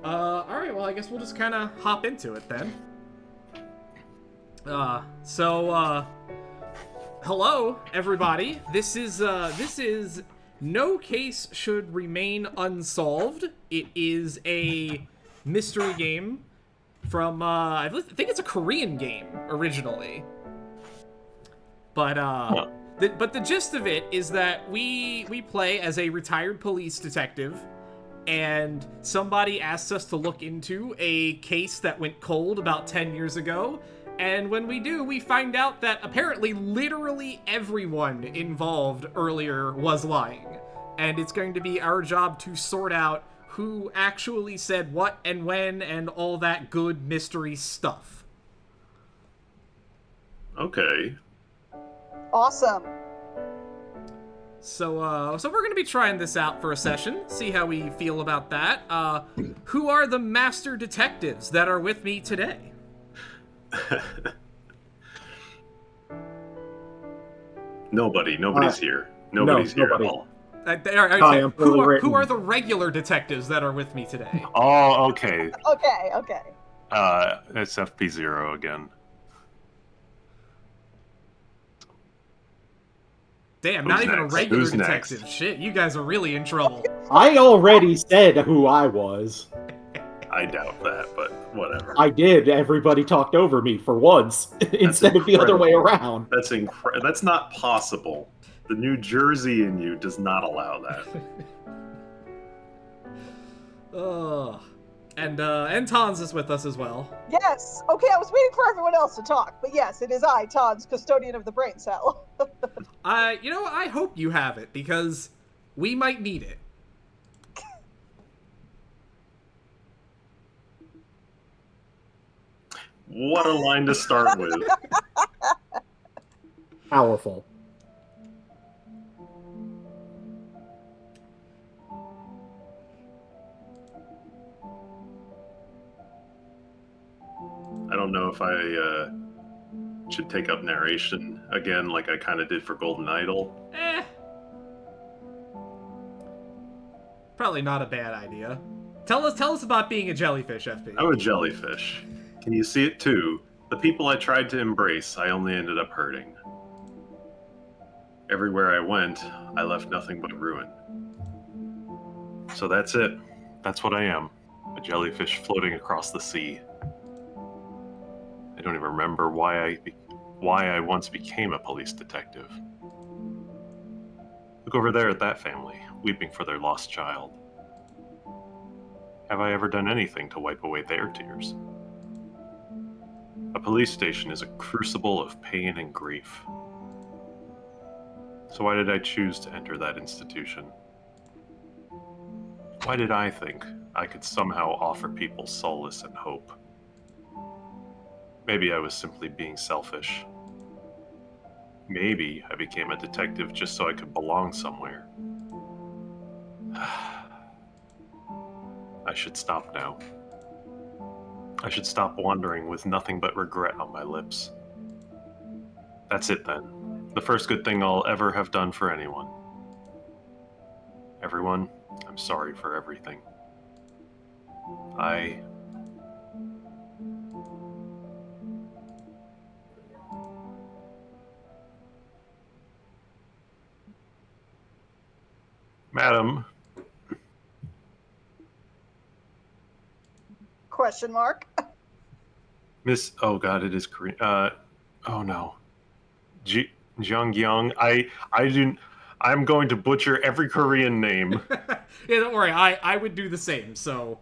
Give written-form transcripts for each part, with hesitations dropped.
Alright, well, I guess we'll just kind of hop into it then. Hello, everybody. This is No Case Should Remain Unsolved. It is a mystery game from, I think it's a Korean game, originally. But, the gist of it is that we play as a retired police detective, and somebody asked us to look into a case that went cold about 10 years ago, and when we do, we find out that apparently literally everyone involved earlier was lying. And it's going to be our job to sort out who actually said what and when and all that good mystery stuff. Okay. Awesome. So we're gonna be trying this out for a session, see how we feel about that. Who are the master detectives that are with me today? Nobody's here. Nobody's here nobody. at all. Who are the regular detectives that are with me today? Oh, okay. Okay. It's FP0 again. Damn, Who's not even next? a regular Who's detective. next? Shit, you guys are really in trouble. I already said who I was. I doubt that, but whatever. I did. Everybody talked over me for once, instead of the other way around. That's not possible. The New Jersey in you does not allow that. And Tons is with us as well. Yes. Okay, I was waiting for everyone else to talk, but yes, it is I, Todd's custodian of the brain cell. I hope you have it, because we might need it. What a line to start with. Powerful. I don't know if I should take up narration again like I kind of did for Golden Idol. Probably not a bad idea. Tell us about being a jellyfish, FP. I'm a jellyfish. Can you see it too? The people I tried to embrace, I only ended up hurting. Everywhere I went, I left nothing but ruin. So that's it. That's what I am. A jellyfish floating across the sea. I don't even remember why I once became a police detective. Look over there at that family, weeping for their lost child. Have I ever done anything to wipe away their tears? A police station is a crucible of pain and grief. So why did I choose to enter that institution? Why did I think I could somehow offer people solace and hope? Maybe I was simply being selfish. Maybe I became a detective just so I could belong somewhere. I should stop now. I should stop wandering with nothing but regret on my lips. That's it then. The first good thing I'll ever have done for anyone. Everyone, I'm sorry for everything. Madam. Question mark. Miss, oh god, it is Korean. Oh no. Jung Young. I'm going to butcher every Korean name. Yeah, don't worry. I would do the same, so.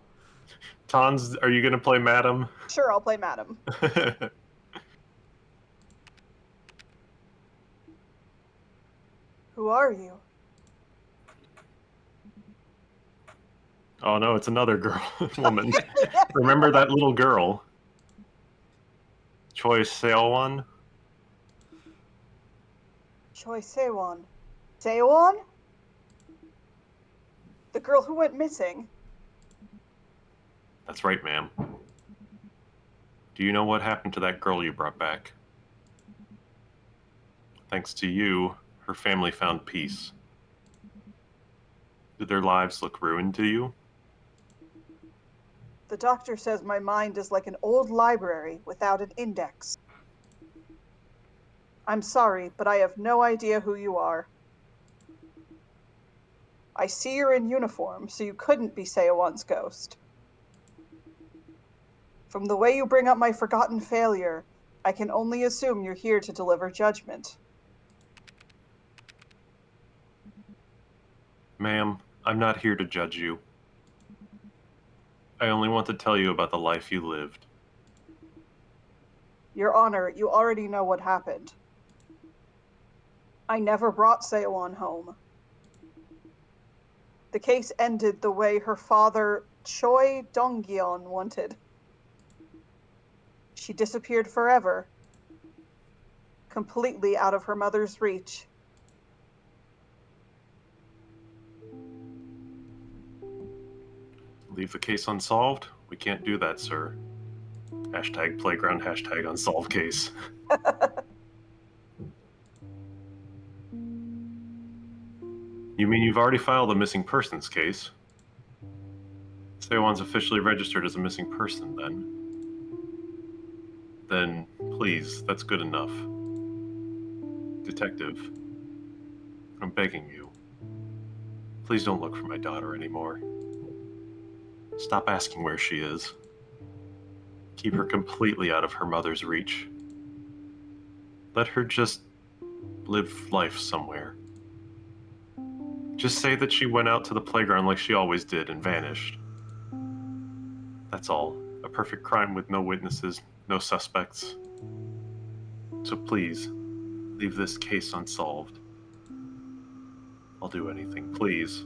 Tons, are you going to play Madam? Sure, I'll play Madam. Who are you? Oh no, it's another girl, woman. Remember that little girl? Choi Seowon? Choi Sewon. Sewon? The girl who went missing. That's right, ma'am. Do you know what happened to that girl you brought back? Thanks to you, her family found peace. Did their lives look ruined to you? The doctor says my mind is like an old library without an index. I'm sorry, but I have no idea who you are. I see you're in uniform, so you couldn't be Seowan's ghost. From the way you bring up my forgotten failure, I can only assume you're here to deliver judgment. Ma'am, I'm not here to judge you. I only want to tell you about the life you lived. Your Honor, you already know what happened. I never brought Seowan home. The case ended the way her father, Choi Dongyeon, wanted. She disappeared forever, completely out of her mother's reach. Leave the case unsolved? We can't do that, sir. Hashtag playground, hashtag unsolved case. You mean you've already filed a missing persons case? Seowan's officially registered as a missing person, then? Then, please, that's good enough. Detective, I'm begging you. Please don't look for my daughter anymore. Stop asking where she is. Keep her completely out of her mother's reach. Let her just live life somewhere. Just say that she went out to the playground like she always did and vanished. That's all. A perfect crime with no witnesses, no suspects. So please, leave this case unsolved. I'll do anything, please.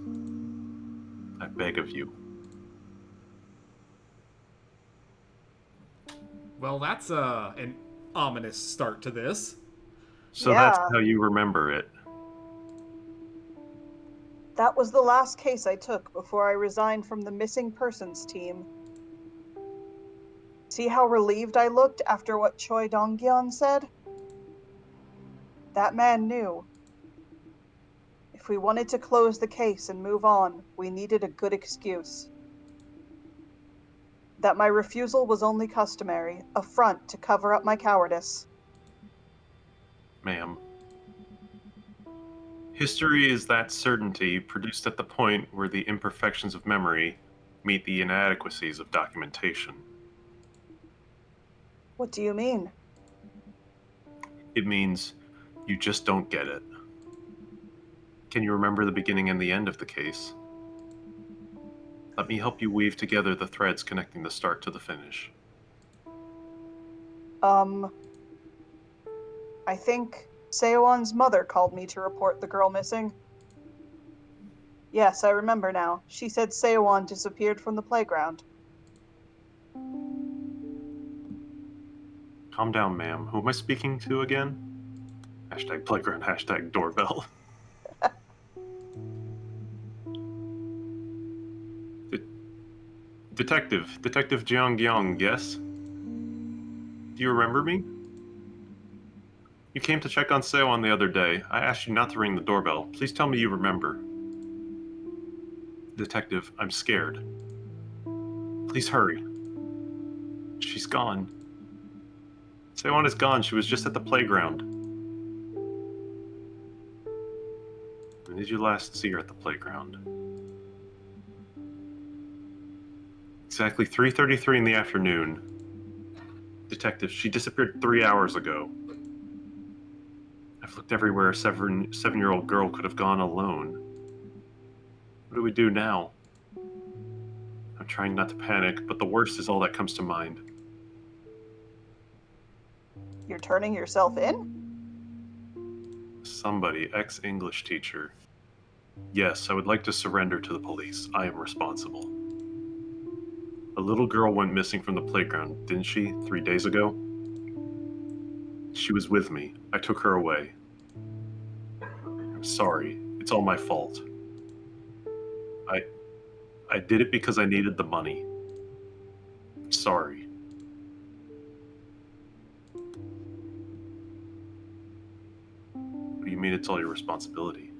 I beg of you. Well, that's an ominous start to this. So that's Yeah, how you remember it. that was the last case I took before I resigned from the missing persons team. See how relieved I looked after what Choi Dongyeon said? That man knew. If we wanted to close the case and move on, we needed a good excuse. That my refusal was only customary, a front to cover up my cowardice. Ma'am. History is that certainty produced at the point where the imperfections of memory meet the inadequacies of documentation. What do you mean? It means you just don't get it. Can you remember the beginning and the end of the case? Let me help you weave together the threads connecting the start to the finish. I think Seowan's mother called me to report the girl missing. Yes, I remember now. She said Seowan disappeared from the playground. Calm down, ma'am. Who am I speaking to again? Hashtag playground, hashtag doorbell. De- Detective Jeong Gyong, yes? Do you remember me? You came to check on Seowon the other day. I asked you not to ring the doorbell. Please tell me you remember. Detective, I'm scared. Please hurry. She's gone. Seowon is gone. She was just at the playground. When did you last see her at the playground? Exactly 3:33 in the afternoon. Detective, she disappeared 3 hours ago. I've looked everywhere a seven-year-old girl could have gone alone. What do we do now? I'm trying not to panic, but the worst is all that comes to mind. You're turning yourself in? Somebody, ex-English teacher. Yes, I would like to surrender to the police. I am responsible. A little girl went missing from the playground, didn't she, 3 days ago? She was with me. I took her away. I'm sorry. It's all my fault. I I did it because I needed the money. I'm sorry. What do you mean it's all your responsibility?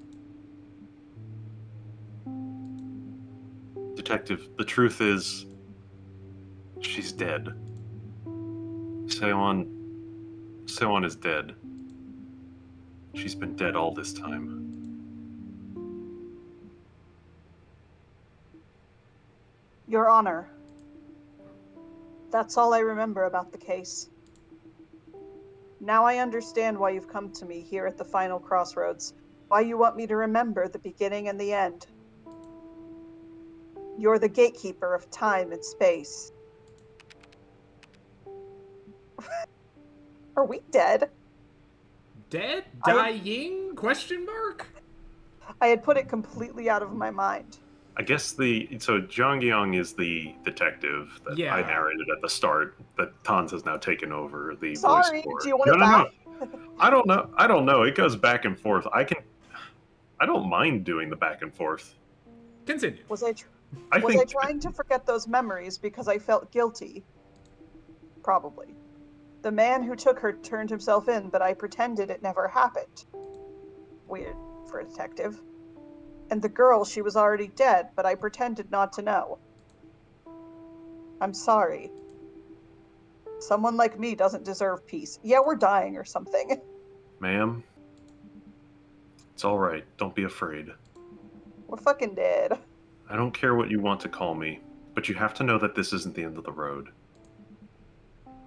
Detective, the truth is, She's dead. Seon is dead. She's been dead all this time. Your Honor, that's all I remember about the case. Now I understand why you've come to me here at the final crossroads, why you want me to remember the beginning and the end. You're the gatekeeper of time and space. Are we dead? Dead? Dying? Question mark? I had put it completely out of my mind. I guess so Jeongyeong is the detective that I narrated at the start that Tons has now taken over the voice for. Do you want it back? No. I don't know. It goes back and forth. I don't mind doing the back and forth. Continue. Was I trying to forget those memories because I felt guilty? Probably. The man who took her turned himself in, but I pretended it never happened. Weird for a detective. And the girl, she was already dead, but I pretended not to know. I'm sorry. Someone like me doesn't deserve peace. Yeah, we're dying or something. Ma'am, it's all right. Don't be afraid. We're fucking dead. I don't care what you want to call me, but you have to know that this isn't the end of the road.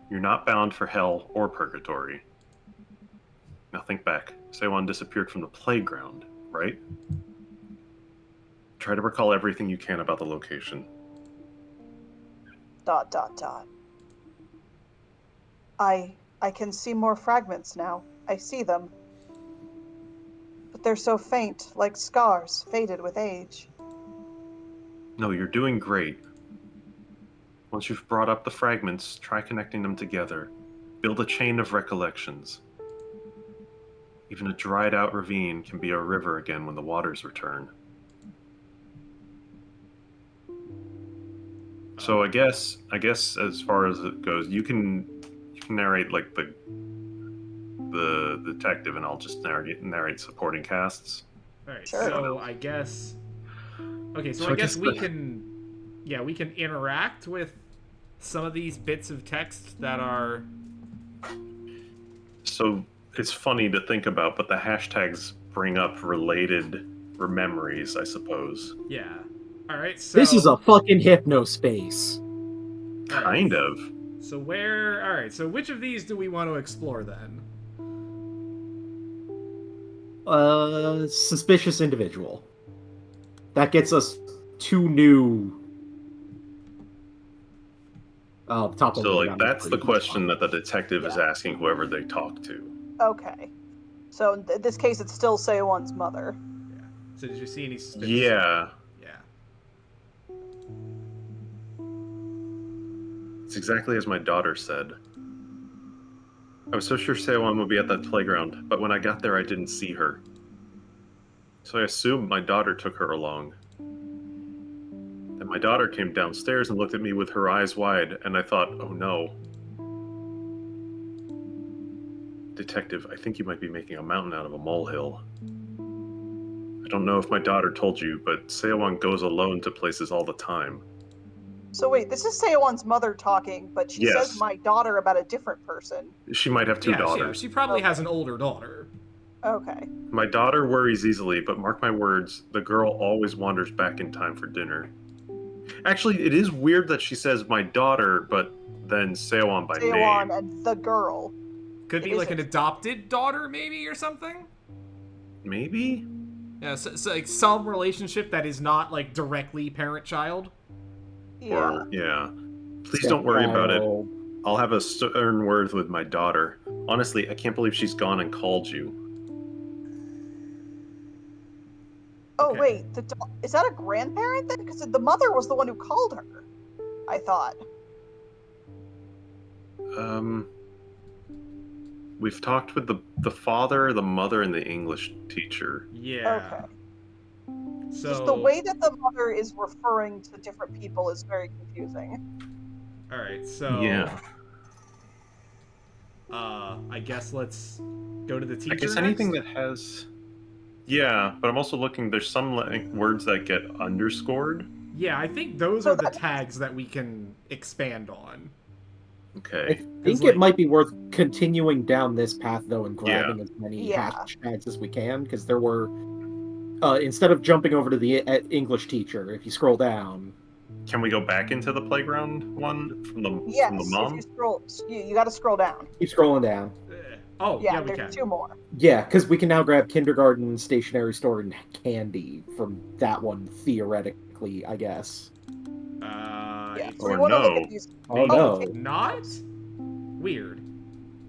You're not bound for hell or purgatory. Now think back. Sewon disappeared from the playground, right? Try to recall everything you can about the location. ... I can see more fragments now. I see them. But they're so faint, like scars, faded with age. No, you're doing great. Once you've brought up the fragments, try connecting them together. Build a chain of recollections. Even a dried-out ravine can be a river again when the waters return. So I guess as far as it goes, you can narrate like the detective, and I'll just narrate supporting casts. All right. Sure. So I guess. Okay. So I guess we can. Yeah, we can interact with some of these bits of text that are. So it's funny to think about, but the hashtags bring up related memories, I suppose. Yeah. All right. So This is a fucking hypnospace. Kind of. So where? All right. So which of these do we want to explore then? Suspicious individual. That gets us 2 new. Top of So the like round. that's the question that the detective is asking whoever they talk to. Okay. So in this case, it's still Sewon's mother. Yeah. So did you see any suspicious? Yeah. Yeah. It's exactly as my daughter said. I was so sure Sewon would be at that playground, but when I got there I didn't see her. So I assumed my daughter took her along. Then my daughter came downstairs and looked at me with her eyes wide, and I thought, oh no. Detective, I think you might be making a mountain out of a molehill. I don't know if my daughter told you, but Sewon goes alone to places all the time. So wait, this is Sewon's mother talking, but she says my daughter about a different person. She might have 2 daughters. She probably has an older daughter. Okay. My daughter worries easily, but mark my words, the girl always wanders back in time for dinner. Actually, it is weird that she says my daughter, but then Sewon by name. Sewon and the girl. Could be like an adopted daughter, maybe, or something? Maybe? Yeah, so like some relationship that is not like directly parent-child. Yeah. Please don't worry about it. I'll have a stern word with my daughter. Honestly, I can't believe she's gone and called you. Oh, Okay. wait. Is that a grandparent then? Because the mother was the one who called her, I thought. We've talked with the father, the mother, and the English teacher. Yeah. Okay. So Just the way that the mother is referring to different people is very confusing. all right, so Yeah. I guess let's go to the teacher. I guess anything that has... Yeah, but I'm also looking, there's some words that get underscored. Yeah, I think those So are the that- tags that we can expand on. I Okay. think like- it might be worth continuing down this path, though, and grabbing as many Yeah. hashtags as we can, because there were, instead of jumping over to the English teacher, if you scroll down, Can we go back into the playground one from the Yes, mom? if you scroll, you got to scroll down. keep scrolling down. Oh, Yeah, yeah, we there's can. 2 more. Yeah, because we can now grab kindergarten, stationery store, and candy from that one, theoretically, I guess. Yeah, It's so we Or want to look no. at these. Oh, maybe no. not? Weird.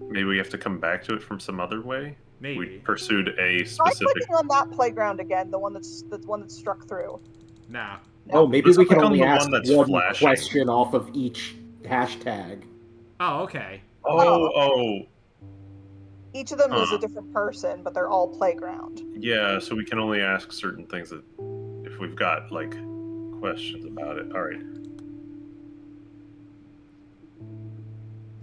Maybe we have to come back to it from some other way. Maybe. We pursued a Try specific. clicking on that playground again, the one that's struck through. Nah. No. Oh, maybe Let's we can click on only the ask one that's one flashing. question off of each hashtag. Oh, okay. Oh, Each of them is Huh. a different person, but they're all playground. yeah. So we can only ask certain things that, if we've got like questions about it. All right.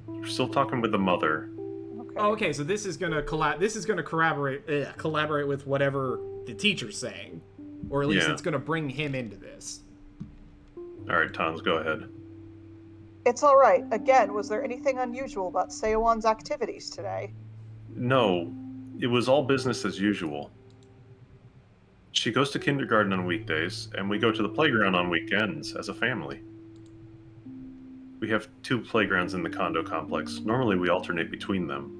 We're still talking with the mother. Okay. Oh, okay, so this is gonna collaborate with whatever the teacher's saying. Or at least Yeah. it's gonna bring him into this. All right, Tons, go ahead. It's all right. Again, was there anything unusual about Seowan's activities today? No, it was all business as usual. She goes to kindergarten on weekdays, and we go to the playground on weekends as a family. We have 2 playgrounds in the condo complex. Normally, we alternate between them.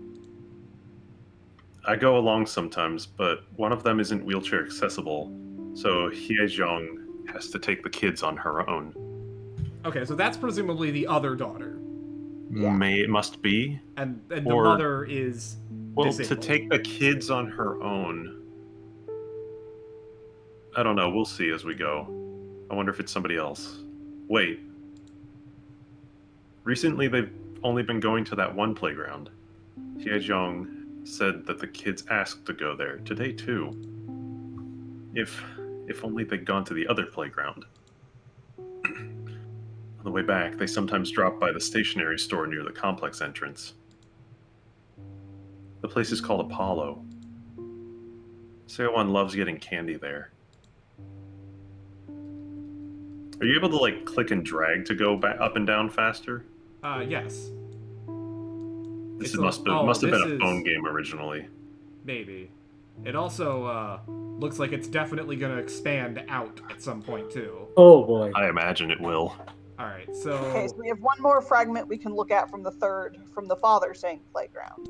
I go along sometimes, but one of them isn't wheelchair accessible, so Hyejong has to take the kids on her own. Okay, so that's presumably the other daughter. Yeah. It must be. And the Or- mother is Well, disabled. to take the kids on her own. I don't know. We'll see as we go. I wonder if it's somebody else. Wait. Recently, they've only been going to that one playground. Hyejong said that the kids asked to go there today too. If only they'd gone to the other playground. On the way back, they sometimes drop by the stationery store near the complex entrance. The place is called Apollo. Seowan loves getting candy there. Are you able to like click and drag to go back up and down faster? Yes. This It's must have oh, been this a is- phone game originally. Maybe. It also looks like it's definitely gonna expand out at some point too. Oh, boy. I imagine it will. Alright, so Okay, so we have one more fragment we can look at from the father saying playground.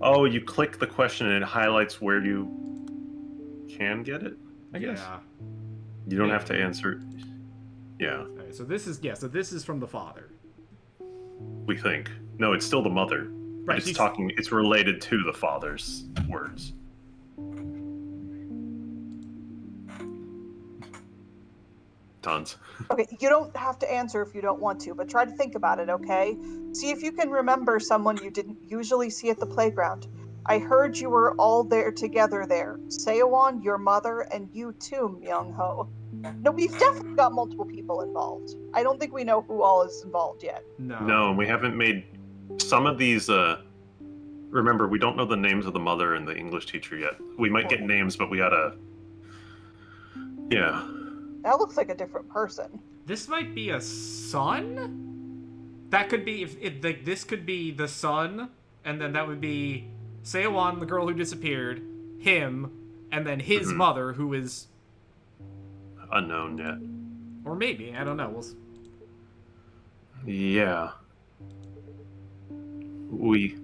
Oh, you click the question and it highlights where you can get it. I guess yeah. you don't have to answer. Yeah, Alright, so this is from the father. we think. No, it's still the mother. Right, It's she's- talking. It's related to the father's words. Tons. Okay, you don't have to answer if you don't want to, but try to think about it, okay? See if you can remember someone you didn't usually see at the playground. I heard you were all there together there. Seowan, your mother, and you too, Myung-ho. No, we've definitely got multiple people involved. I don't think we know who all is involved yet. No, and we haven't made some of these. Remember, we don't know the names of the mother and the English teacher yet. We might get names, but we gotta. Yeah. That looks like a different person. This might be a son? That could be this could be the son, and then that would be Seowan, the girl who disappeared, him, and then his Mhm. mother, who is Unknown yet. or maybe, I don't know. Yeah. We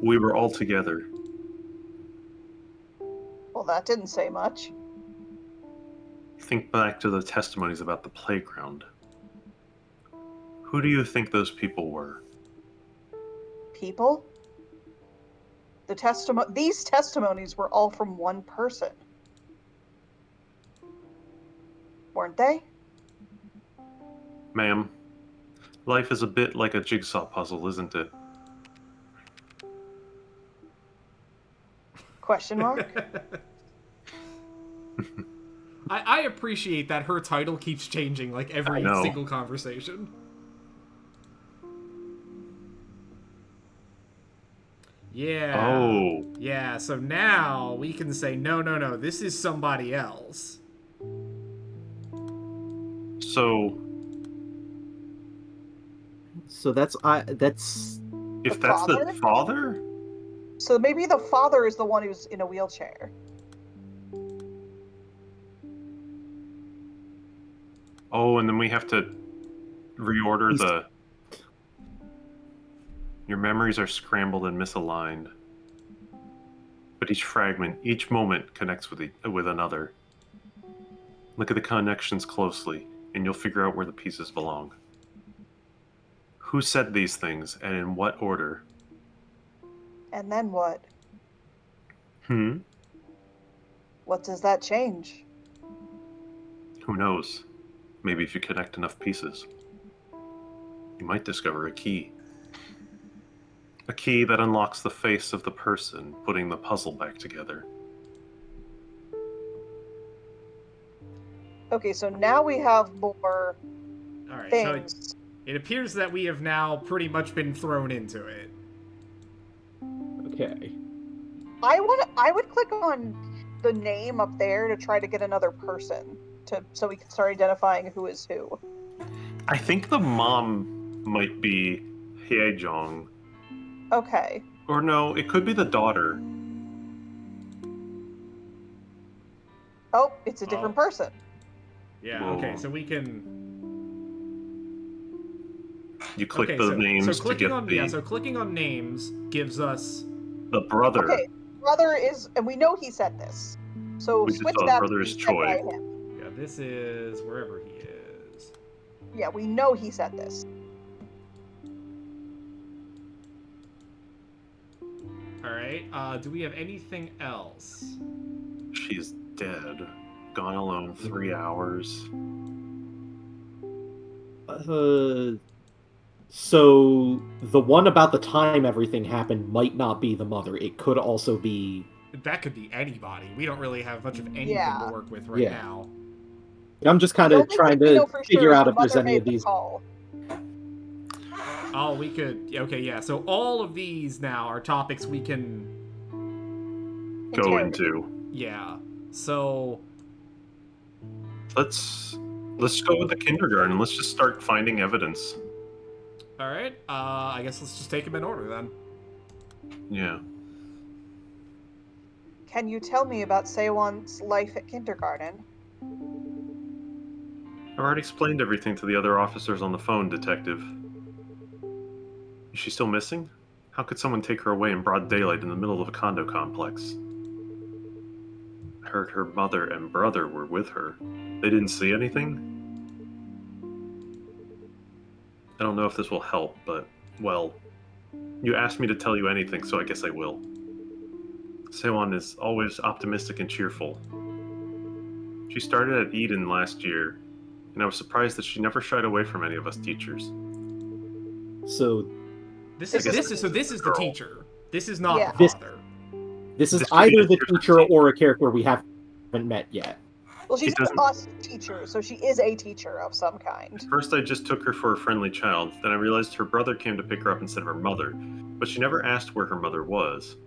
were all together. Well, that didn't say much. Think back to the testimonies about the playground. Who do you think those people were? People? These testimonies were all from one person. Weren't they? Ma'am, life is a bit like a jigsaw puzzle, isn't it? Question mark? I appreciate that her title keeps changing like every I know. single conversation. Yeah. Oh. Yeah, so now we can say, no, this is somebody else. So that's if The that's the father? father, So maybe the father is the one who's in a wheelchair. oh, and then we have to reorder He's- the. Your memories are scrambled and misaligned, but each fragment, each moment connects with another. Look at the connections closely, and you'll figure out where the pieces belong. Who said these things, and in what order? And then what? Hmm? What does that change? Who knows? Maybe if you connect enough pieces, you might discover a key. A key that unlocks the face of the person putting the puzzle back together. Okay, so now we have more All right, so things. it appears that we have now pretty much been thrown into it. okay. I would click on the name up there to try to get another person so we can start identifying who is who. I think the mom might be Hyejong. Okay. Or no, it could be the daughter. Oh, it's a different person. Yeah, Whoa. okay, so we can... You click Okay, the so names to clicking get on the so clicking on names gives us... the brother. Okay, brother is, and we know he said this. So We just switch saw that brother to is be said by Choi. him. Yeah, this is wherever he is. Yeah, we know he said this. Alright, do we have anything else? She's dead. Gone alone 3 hours. So the one about the time everything happened might not be the mother. It could also be. That could be anybody. We don't really have much of anything Yeah. to work with right Yeah. now. I'm just kind The of only trying thing we to know for figure sure is out the if there's mother any made of the these. call. Oh, we could... Okay, yeah, so all of these now are topics we can... Go Interrogate. into. Yeah, so... Let's go with the kindergarten. Let's just start finding evidence. Alright, I guess let's just take them in order then. Yeah. Can you tell me about Sewon's life at kindergarten? I've already explained everything to the other officers on the phone, Detective. Is she still missing? How could someone take her away in broad daylight in the middle of a condo complex? I heard her mother and brother were with her. They didn't see anything? I don't know if this will help, but, well, you asked me to tell you anything, so I guess I will. Sewon is always optimistic and cheerful. She started at Eden last year, and I was surprised that she never shied away from any of us teachers. So This This is is- the girl. teacher. This is not Yeah. the This- father. this is This could be either a the different teacher teacher. or a character we haven't met yet. Well, she's It doesn't- an us teacher, so she is a teacher of some kind. At first, I just took her for a friendly child, then I realized her brother came to pick her up instead of her mother, but she never asked where her mother was.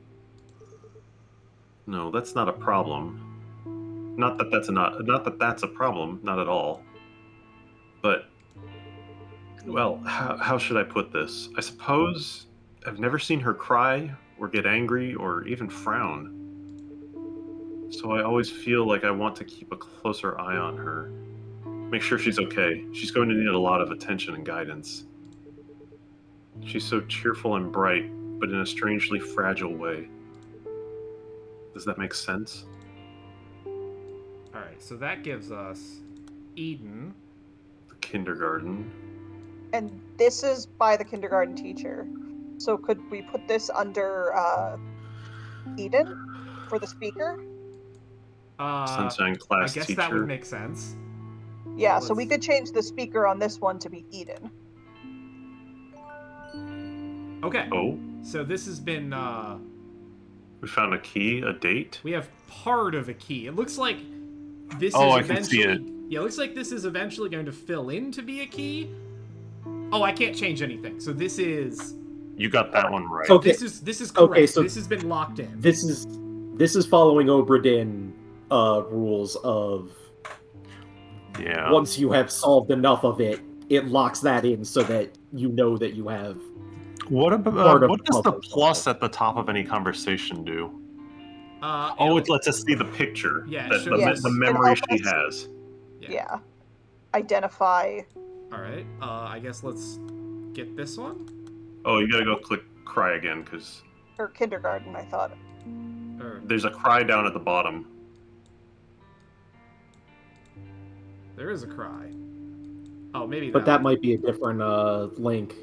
No, that's not a problem. Not that that's a problem, not at all. But, well, how should I put this? I suppose I've never seen her cry, or get angry, or even frown. So I always feel like I want to keep a closer eye on her. Make sure she's okay. She's going to need a lot of attention and guidance. She's so cheerful and bright, but in a strangely fragile way. Does that make sense? Alright, so that gives us Eden. The kindergarten. And this is by the kindergarten teacher. So could we put this under Eden for the speaker? Sunshine I class guess teacher. that would make sense. Yeah, So so we let's- could change the speaker on this one to be Eden. Okay, Oh, so this has been, we found a key, a date. we have part of a key. It looks like this Oh, is I can see eventually... Yeah, it looks like this is eventually going to fill in to be a key. Oh, I can't change anything. So this is... You got that one right. Okay. This is correct. Okay, so- this has been locked in. This is following Obra Dinn rules of Yeah. once you have solved enough of it, it locks that in so that you know that you have What part about of what does the puzzle plus solved. at the top of any conversation do? It'll, It lets us see the picture Yeah, it that shows Yes, the us. it'll memory help she us- has. Yeah. Identify. All right. I guess let's get this one. Oh, you gotta go click cry again because Or kindergarten, I thought. Or there's a cry down at the bottom. there is a cry. Oh, maybe But that. that might be a different link.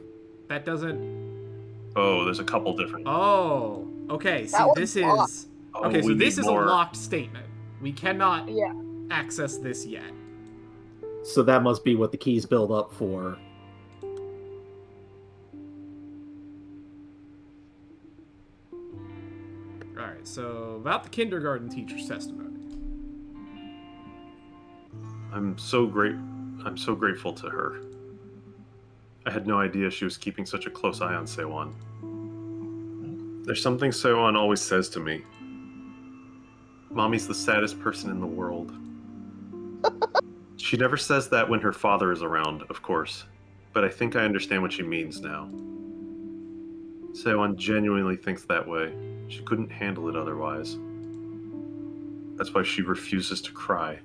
That doesn't. Oh, there's a couple different. Oh. Okay. See, That this one's locked. is. Oh, Okay, so we this need is more. a locked statement. We cannot Yeah. access this yet. So that must be what the keys build up for. All right. So about the kindergarten teacher's testimony. I'm so grateful to her. I had no idea she was keeping such a close eye on Sewon. There's something Sewon always says to me. Mommy's the saddest person in the world. She never says that when her father is around, of course, but I think I understand what she means now. Sewon genuinely thinks that way. She couldn't handle it otherwise. That's why she refuses to cry.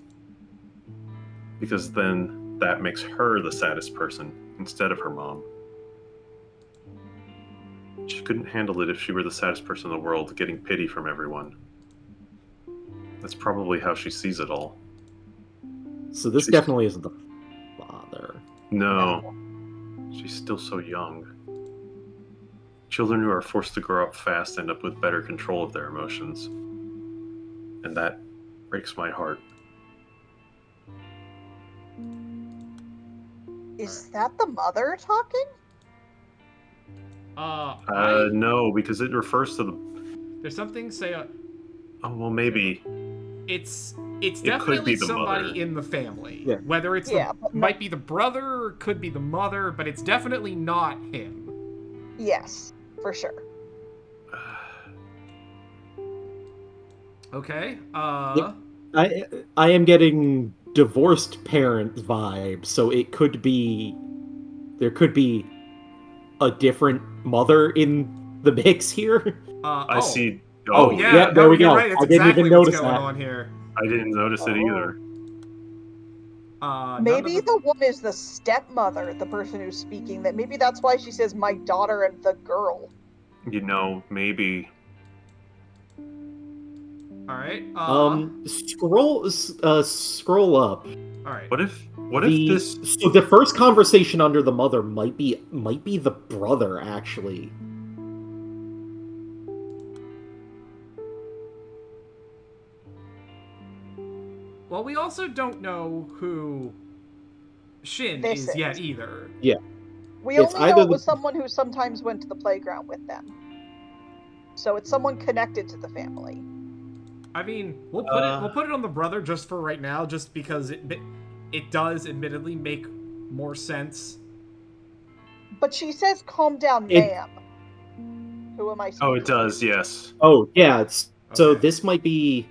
Because then that makes her the saddest person instead of her mom. She couldn't handle it if she were the saddest person in the world, getting pity from everyone. That's probably how she sees it all. So this She's- definitely isn't the father. No, she's still so young. Children who are forced to grow up fast end up with better control of their emotions. And that breaks my heart. Is that the mother talking? No, because it refers to the. There's something say. Oh, well, maybe. It's It could definitely be the somebody mother. in the family. Yeah. Whether it's Yeah, the, but no- might be the brother or could be the mother, but it's definitely not him. Yes, for sure. Okay. Yep. I am getting divorced parent vibe, so it could be there could be a different mother in the mix here. I see. Oh, Oh, yeah. yeah, there no, we you're go. right. It's I didn't exactly even what's notice going that. on here. I didn't notice it either. None Maybe of the one is the stepmother, the person who's speaking. That maybe that's why she says my daughter and the girl. Maybe. All right. Scroll up. All right. What if this? So the first conversation under the mother might be the brother actually. Well, we also don't know who Shin This is yet is. either. We It's only know either it was the- someone who sometimes went to the playground with them. So it's someone connected to the family. I mean, we'll put it on the brother just for right now, just because it does admittedly make more sense. But she says, "Calm down, It- ma'am." Who am I? Speaking Oh, it does. Yes. Oh yeah. So Okay. this might be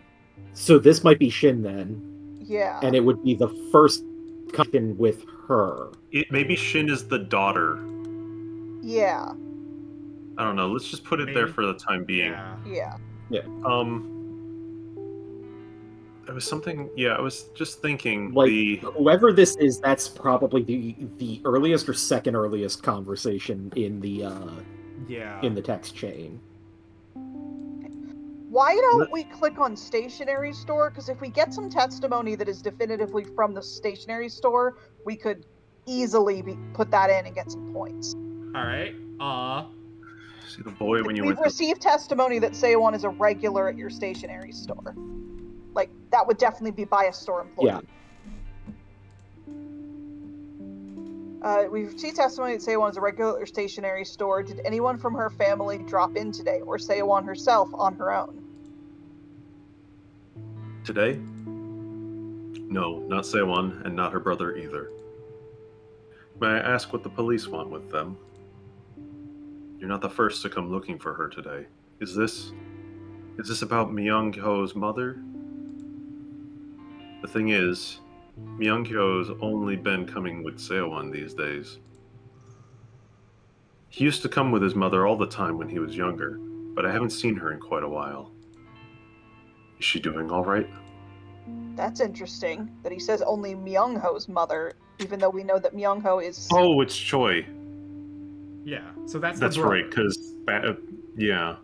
Shin then, Yeah. and it would be the first connection with her. Maybe Shin is the daughter. Yeah. I don't know. Let's just put it there Maybe. for the time being. Yeah. Yeah. There was something. Yeah, I was just thinking Like the. whoever this is, that's probably the earliest or second earliest conversation in the Yeah. text chain. Why don't we click on stationery store? Because if we get some testimony that is definitively from the stationery store, we could easily put that in and get some points. All right. See the boy when you We've went to. received testimony that Seiwon is a regular at your stationery store. Like, that would definitely be by a store employee. Yeah. We've received testimony that Seiwon is a regular at your stationery store. Did anyone from her family drop in today, or Seiwon herself on her own? Today? No, not Sewon, and not her brother either. May I ask what the police want with them? You're not the first to come looking for her today. Is this about Myung-ho's mother? The thing is, Myung-hyo's only been coming with Seo-won these days. He used to come with his mother all the time when he was younger, but I haven't seen her in quite a while. Is she doing all right? That's interesting that he says only Myung-ho's mother, even though we know that Myung-ho is... Oh, it's Choi. Yeah, so that's That's the brother. right, because... yeah.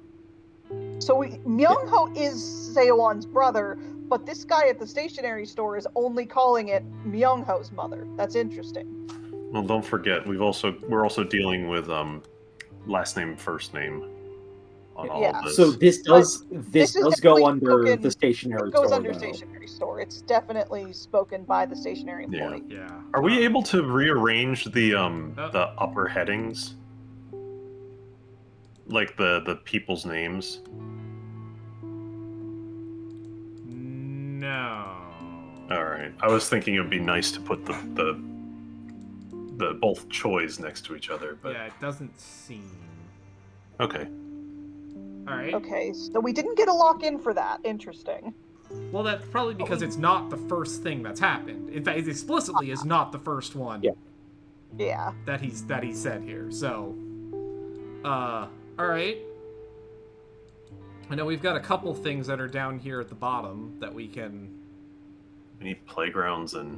So Myung-ho is Seo-won's brother, but this guy at the stationery store is only calling it Myung-ho's mother. That's interesting. Well, don't forget, we're also dealing with last name, first name on all Yeah. of this. So this does go definitely under spoken- the stationery It goes store, under though. stationery store. It's definitely spoken by the stationery employee. Yeah. Are we able to rearrange the upper headings? Like the people's names? No. Alright. I was thinking it would be nice to put the both Choi's next to each other, but Yeah, it doesn't seem. okay. Alright. Okay, so we didn't get a lock-in for that. Interesting. Well, that's probably because it's not the first thing that's happened. In fact, it explicitly is not the first one. Yeah. That he said here. So, all right. I know we've got a couple things that are down here at the bottom that we can. We need playgrounds and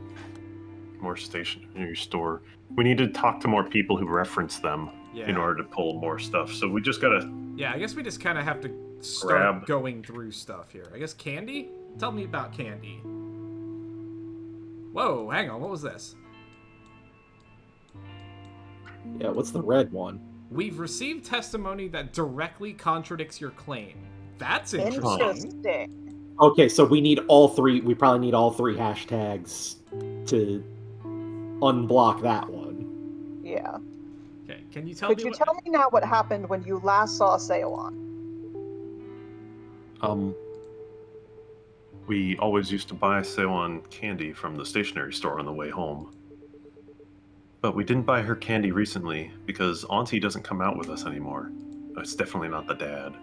more stationery store. We need to talk to more people who reference them in order to pull more stuff. So we just gotta. Yeah, I guess we just kind of have to start Grab. going through stuff here. I guess Candy? Tell me about Candy. Whoa, hang on, what was this? Yeah, what's the red one? We've received testimony that directly contradicts your claim. That's interesting. Interesting. Okay, so we need all three. We probably need all three hashtags to unblock that one. Yeah. Okay, can you tell Could me you what... tell me now what happened when you last saw Seo-won? We always used to buy Seo-won candy from the stationery store on the way home. But we didn't buy her candy recently because Auntie doesn't come out with us anymore. It's definitely not the dad.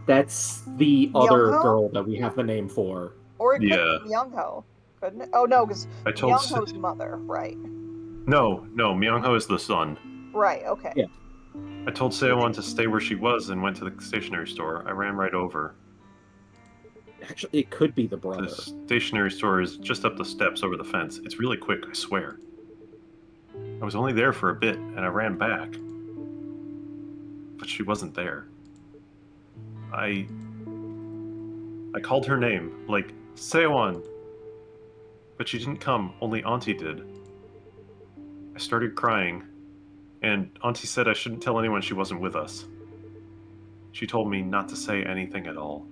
That's the other Myung-ho? girl that we have the name for. Or it could Yeah. be Myung-ho, couldn't it? Oh no, because I told Myung-ho's mother, right? No, Myung-ho is the son. Right. Okay. Yeah. I told Seo-won to stay where she was and went to the stationery store. I ran right over. Actually, it could be the brother. The stationery store is just up the steps over the fence. It's really quick, I swear. I was only there for a bit, and I ran back. But she wasn't there. I called her name, like, Seo-won. But she didn't come, only Auntie did. I started crying, and Auntie said I shouldn't tell anyone she wasn't with us. She told me not to say anything at all.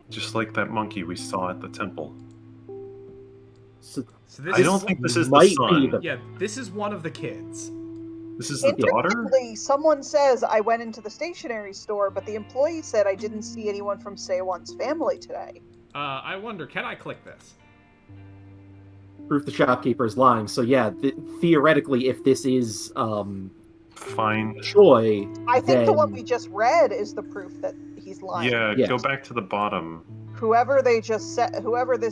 Just like that monkey we saw at the temple. So this I don't think this is the might be son. the- Yeah, this is one of the kids. This is the daughter? Interestingly, someone says I went into the stationery store, but the employee said I didn't see anyone from Seo-won's family today. I wonder, can I click this? Proof the shopkeeper is lying. So yeah, theoretically, if this is Fine. Choi, I think the one then- we just read is the proof that he's lying. Yeah, Yes. go back to the bottom. Whoever this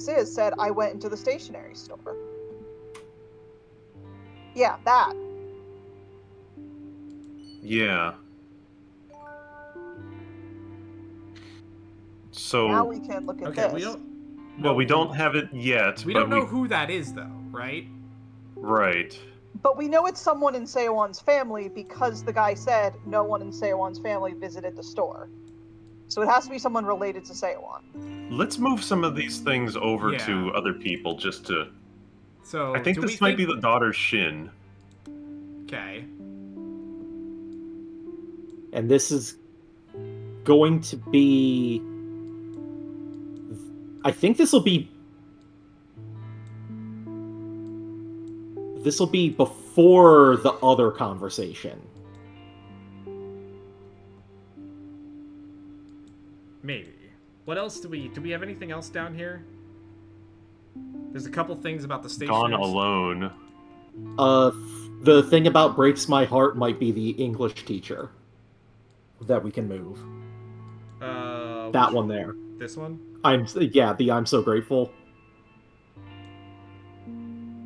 is said I went into the stationery store. Yeah, that. Yeah. So, Now we can look at Okay, this. we don't. well, we don't have it yet. We but don't know who that is, though, right? Right. But we know it's someone in Seo-won's family because the guy said no one in Seo-won's family visited the store. So it has to be someone related to Seo-won. Let's move some of these things over Yeah. to other people just to. So I think do this we might be the daughter Shin. Okay. and this is going to be. I think this will be. This will be before the other conversation. Maybe. What else do we have anything else down here? There's a couple things about the station. Gone alone. The thing about breaks my heart might be the English teacher that we can move. That That one there. This one? I'm so grateful.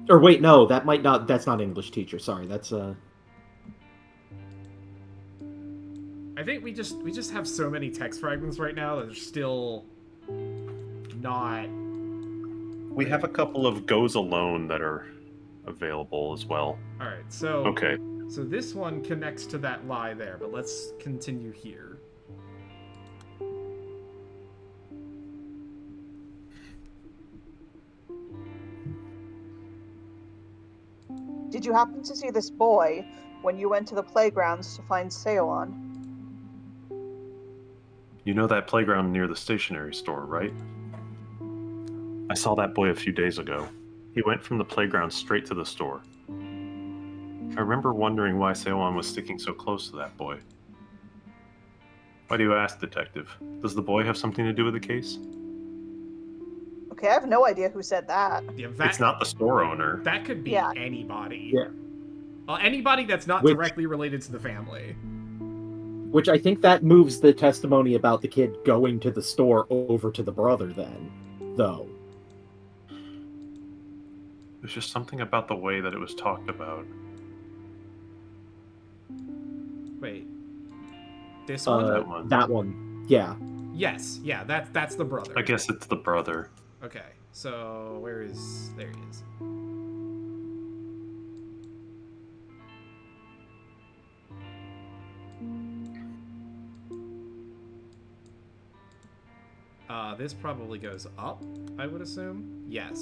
Or wait, no, that's not English teacher. Sorry, that's I think we just have so many text fragments right now that are still not. We have a couple of goes alone that are available as well. All right, so Okay. So this one connects to that lie there, but let's continue here. Did you happen to see this boy when you went to the playgrounds to find Seoan? You know that playground near the stationery store, right? I saw that boy a few days ago. He went from the playground straight to the store. I remember wondering why Seoan was sticking so close to that boy. Why do you ask, Detective? Does the boy have something to do with the case? Okay, I have no idea who said that. Yeah, It's not the store owner. That could be Yeah. anybody. Yeah. Anybody that's not directly related to the family. which I think that moves the testimony about the kid going to the store over to the brother. Then, though, There's just something about the way that it was talked about. Wait. This one? that one, yeah. Yes, yeah, that's the brother. I guess it's the brother. Okay, so there he is. This probably goes up, I would assume. Yes.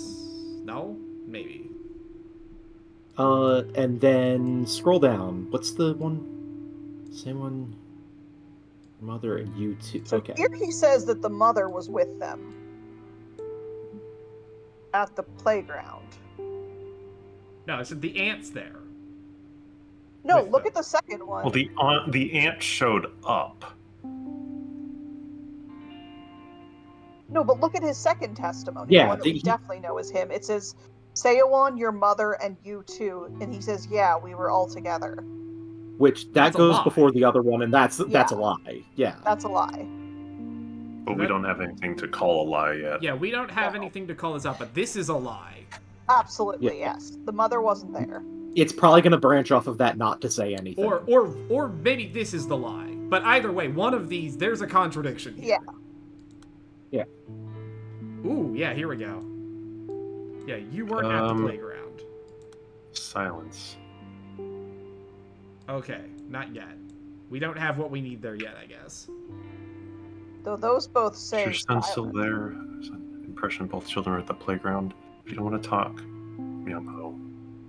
No? Maybe. And then scroll down. What's the one? Same one. Mother and you too. So Okay. here he says that the mother was with them at the playground. No, I said the aunt's there. No, With look them. at the second one. Well, the aunt showed up. No, but look at his second testimony. Yeah, the one that we definitely know is him. It says, Seowan, your mother, and you too. And he says, yeah, we were all together. Which that That's a goes lie. before the other one, and that's a Yeah. lie. Yeah. That's a lie. But we don't have anything to call a lie yet. Yeah, we don't have No. anything to call this out, but this is a lie. Absolutely, Yeah. yes. The mother wasn't there. It's probably going to branch off of that not to say anything. Or maybe this is the lie. But either way, one of these, there's a contradiction here. Yeah. Ooh, yeah, here we go. Yeah, you weren't at the playground. Silence. Okay, not yet. We don't have what we need there yet, I guess. Though those both Is say your son still silence. there? There's an impression both children are at the playground. If you don't want to talk, Myung-ho.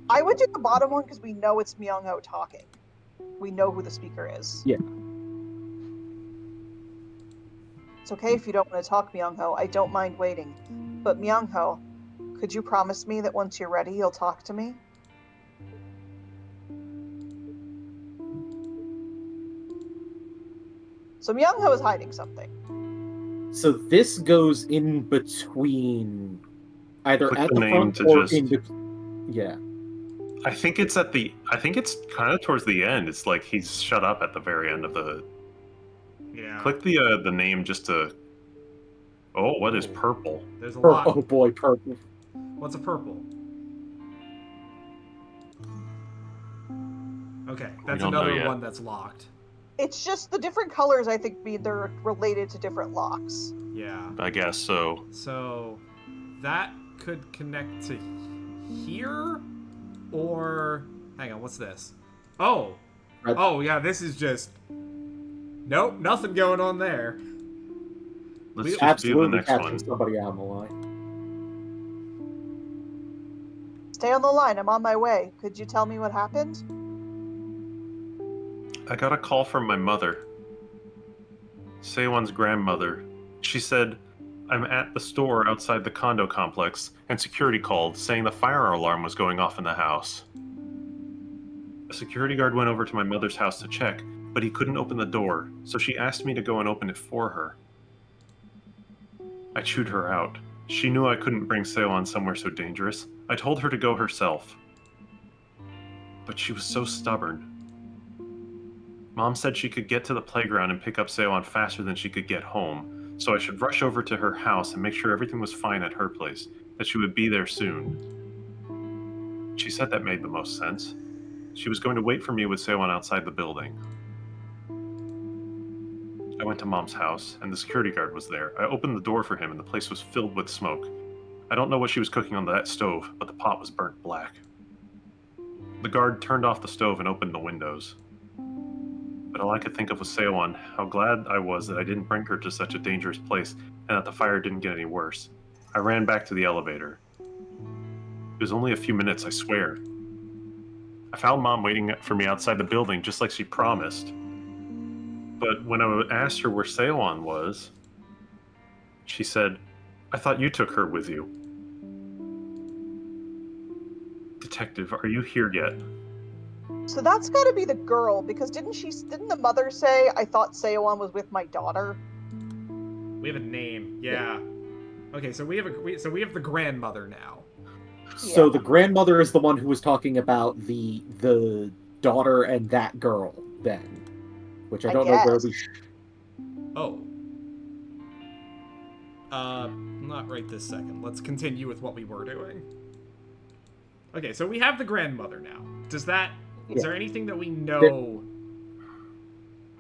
I would do the bottom one because we know it's Myung-ho talking. We know who the speaker is. Yeah. It's okay if you don't want to talk, Myung-ho. I don't mind waiting. But Myung-ho, could you promise me that once you're ready, you'll talk to me? So Myung-ho is hiding something. So this goes in between either Click at the the name front to or just- in between. Yeah. I think it's kind of towards the end. It's like he's shut up at the very end of the. Yeah. Click the name just to. Oh, what is purple? There's a Oh lot. boy, purple. What's a purple? Okay, that's don't know another yet. one that's locked. It's just the different colors, I think, mean they're related to different locks. Yeah. I guess so. So that could connect to here, or hang on, what's this? Oh, Right. oh yeah, this is just nope, nothing going on there. Let's We- just do the Absolutely next catching one. somebody out on the line. Stay on the line, I'm on my way. Could you tell me what happened? I got a call from my mother. Sewon's grandmother. She said, I'm at the store outside the condo complex, and security called, saying the fire alarm was going off in the house. A security guard went over to my mother's house to check, but he couldn't open the door, so she asked me to go and open it for her. I chewed her out. She knew I couldn't bring Sewon somewhere so dangerous. I told her to go herself. But she was so stubborn. Mom said she could get to the playground and pick up Sewon faster than she could get home, so I should rush over to her house and make sure everything was fine at her place, that she would be there soon. She said that made the most sense. She was going to wait for me with Sewan outside the building. I went to Mom's house, and the security guard was there. I opened the door for him, and the place was filled with smoke. I don't know what she was cooking on that stove, but the pot was burnt black. The guard turned off the stove and opened the windows. But all I could think of was Sewan, how glad I was that I didn't bring her to such a dangerous place, and that the fire didn't get any worse. I ran back to the elevator. It was only a few minutes, I swear. I found Mom waiting for me outside the building, just like she promised. But when I asked her where Sewan was, she said, I thought you took her with you. Detective, are you here yet? So that's got to be the girl, because didn't the mother say, I thought Seowan was with my daughter? We have a name. Yeah. Okay, so we have the grandmother now. So Yeah. the grandmother is the one who was talking about the daughter and that girl then, which I don't know where we. guess. Oh. Not right this second. Let's continue with what we were doing. Okay, so we have the grandmother now. Is there anything that we know?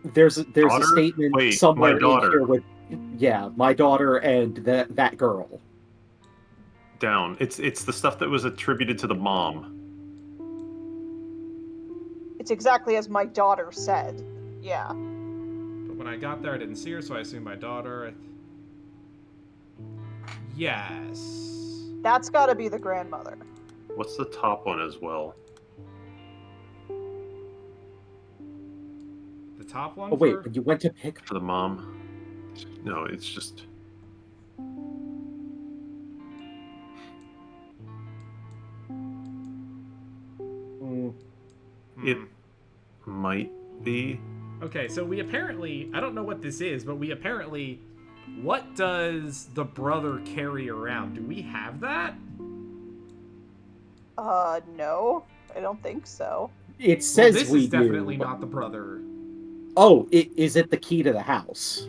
There's a Daughter? statement Wait, somewhere my in daughter. here with, my daughter and that girl. Down. It's the stuff that was attributed to the mom. It's exactly as my daughter said. Yeah. But when I got there, I didn't see her, so I assumed my daughter. Yes. That's got to be the grandmother. What's the top one as well? The top one. Oh wait, when you went to pick. For the mom? No, it's just... It might be. Okay, so we apparently, I don't know what this is, but what does the brother carry around? Do we have that? No, I don't think so. It says this we is definitely do. not the brother. Oh, is it the key to the house?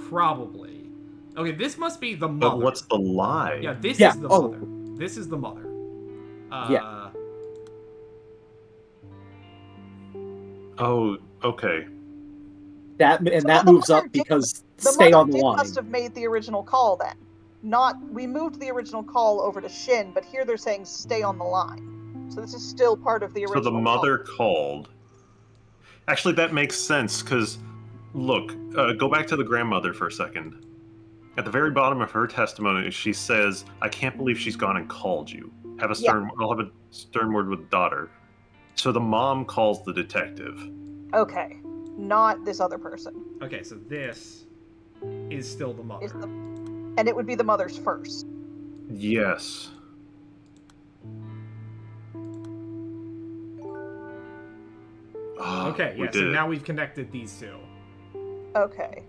Probably. Okay, this must be the mother. But what's the lie? Yeah, this is the mother. This is the mother. Yeah. Oh, okay. That moves up because stay on the line. Must have made the original call then. We moved the original call over to Shin, but here they're saying stay on the line. So this is still part of the original So the mother call. called. Actually, that makes sense, because, look, go back to the grandmother for a second. At the very bottom of her testimony, she says, I can't believe she's gone and called you. I'll have a stern word with daughter. So the mom calls the detective. Okay, not this other person. Okay, so this is still the mother. And it would be the mother's first. Yes. Okay, yeah, so now we've connected these two. Okay.